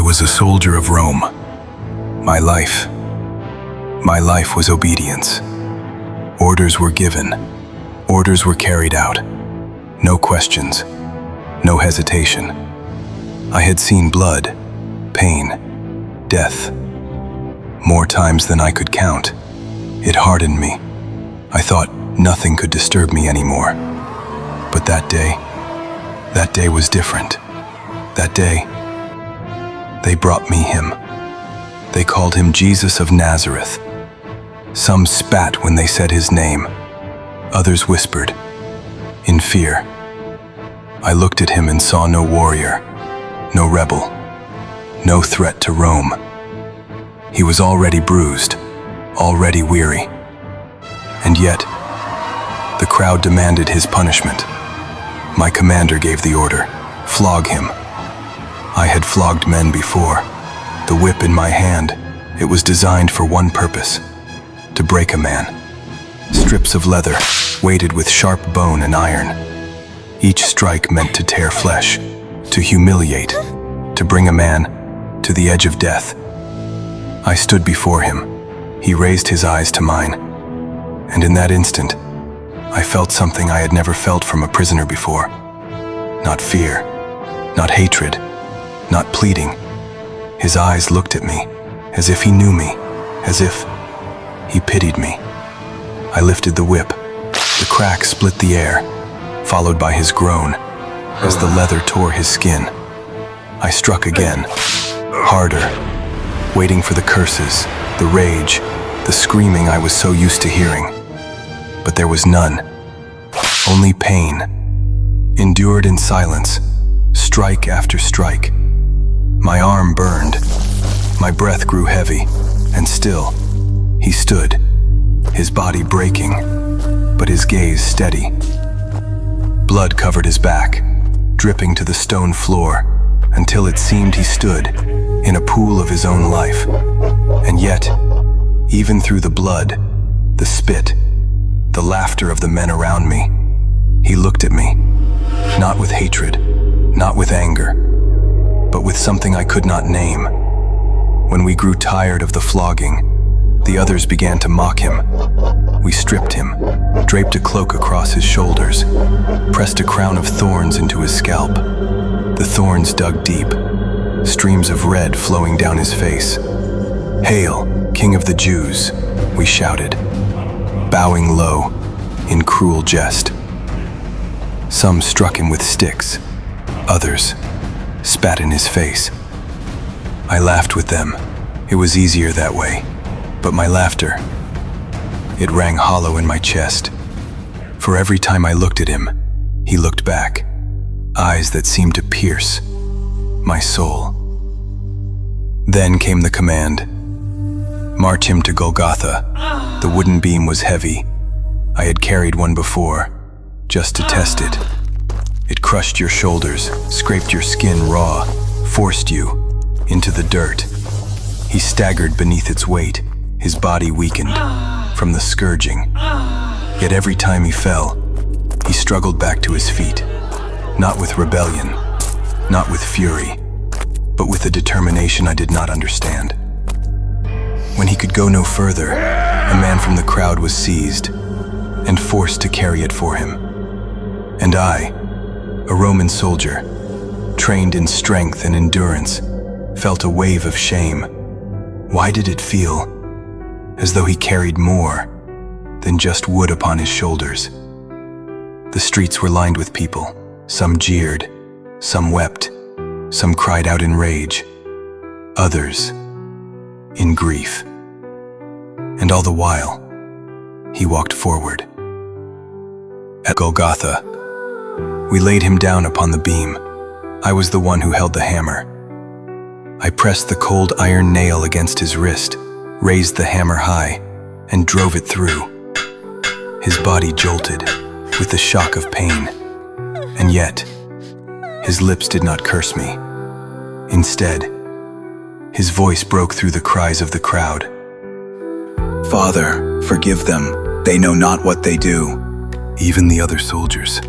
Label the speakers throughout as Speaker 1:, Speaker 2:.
Speaker 1: was a soldier of Rome. My life was obedience. Orders were given. Orders were carried out. No questions, no hesitation. I had seen blood, pain, death, more times than I could count. It hardened me. I thought nothing could disturb me anymore. But that day was different. That day, they brought me him. They called him Jesus of Nazareth. Some spat when they said his name. Others whispered, in fear. I looked at him and saw no warrior, no rebel, no threat to Rome. He was already bruised, already weary. And yet, the crowd demanded his punishment. My commander gave the order, flog him. I had flogged men before. The whip in my hand, it was designed for one purpose, to break a man. Strips of leather, weighted with sharp bone and iron. Each strike meant to tear flesh, to humiliate, to bring a man to the edge of death. I stood before him. He raised his eyes to mine. And in that instant, I felt something I had never felt from a prisoner before. Not fear, not hatred, not pleading. His eyes looked at me, as if he knew me, as if he pitied me. I lifted the whip. The crack split the air, followed by his groan, as the leather tore his skin. I struck again, harder, waiting for the curses, the rage, the screaming I was so used to hearing. But there was none. Only pain, endured in silence, strike after strike. My arm burned, my breath grew heavy, and still, he stood, his body breaking, but his gaze steady. Blood covered his back, dripping to the stone floor, until it seemed he stood in a pool of his own life. And yet, even through the blood, the spit, the laughter of the men around me, he looked at me, not with hatred, not with anger, but with something I could not name. When we grew tired of the flogging, the others began to mock him. We stripped him, draped a cloak across his shoulders, pressed a crown of thorns into his scalp. The thorns dug deep, streams of red flowing down his face. "Hail, King of the Jews," we shouted, bowing low in cruel jest. Some struck him with sticks, others spat in his face. I laughed with them. It was easier that way, but my laughter, it rang hollow in my chest. For every time I looked at him, he looked back, eyes that seemed to pierce my soul. Then came the command, march him to Golgotha. The wooden beam was heavy. I had carried one before, just to test it. It crushed your shoulders, scraped your skin raw, forced you into the dirt. He staggered beneath its weight, his body weakened from the scourging. Yet every time he fell, he struggled back to his feet, not with rebellion, not with fury, but with a determination I did not understand. When he could go no further, a man from the crowd was seized and forced to carry it for him. And I, a Roman soldier, trained in strength and endurance, felt a wave of shame. Why did it feel as though he carried more than just wood upon his shoulders? The streets were lined with people. Some jeered, some wept, some cried out in rage, others in grief. And all the while, he walked forward. At Golgotha, we laid him down upon the beam. I was the one who held the hammer. I pressed the cold iron nail against his wrist, raised the hammer high, and drove it through. His body jolted with the shock of pain, and yet, his lips did not curse me. Instead, his voice broke through the cries of the crowd. "Father, forgive them. They know not what they do." Even the other soldiers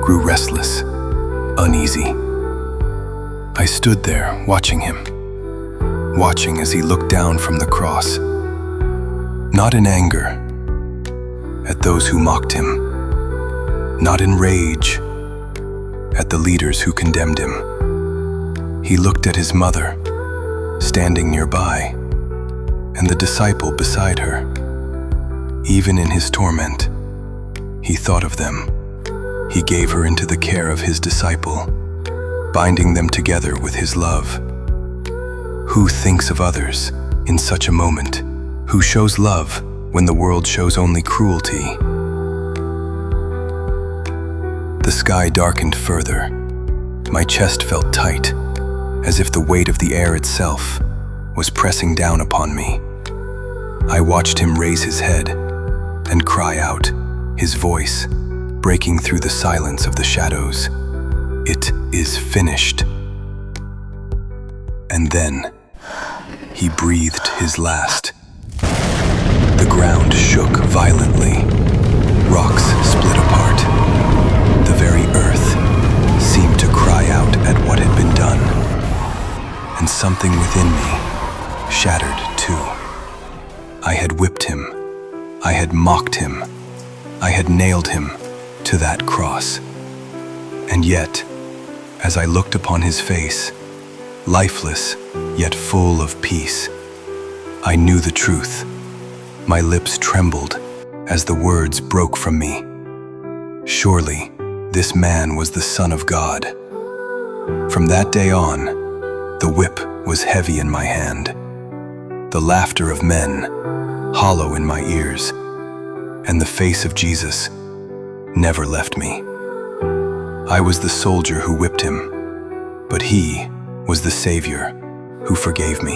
Speaker 1: grew restless, uneasy. I stood there, watching him, watching as he looked down from the cross, not in anger at those who mocked him, not in rage at the leaders who condemned him. He looked at his mother, standing nearby, and the disciple beside her. Even in his torment, he thought of them. He gave her into the care of his disciple, binding them together with his love. Who thinks of others in such a moment? Who shows love when the world shows only cruelty? The sky darkened further. My chest felt tight, as if the weight of the air itself was pressing down upon me. I watched him raise his head and cry out, his voice breaking through the silence of the shadows. It is finished. And then he breathed his last. The ground shook violently. Rocks split apart. The very earth seemed to cry out at what had been done. And something within me shattered too. I had whipped him. I had mocked him. I had nailed him to that cross. And yet, as I looked upon his face, lifeless yet full of peace, I knew the truth. My lips trembled as the words broke from me. Surely, this man was the Son of God. From that day on, the whip was heavy in my hand, the laughter of men hollow in my ears, and the face of Jesus never left me. I was the soldier who whipped him, but he was the Savior who forgave me.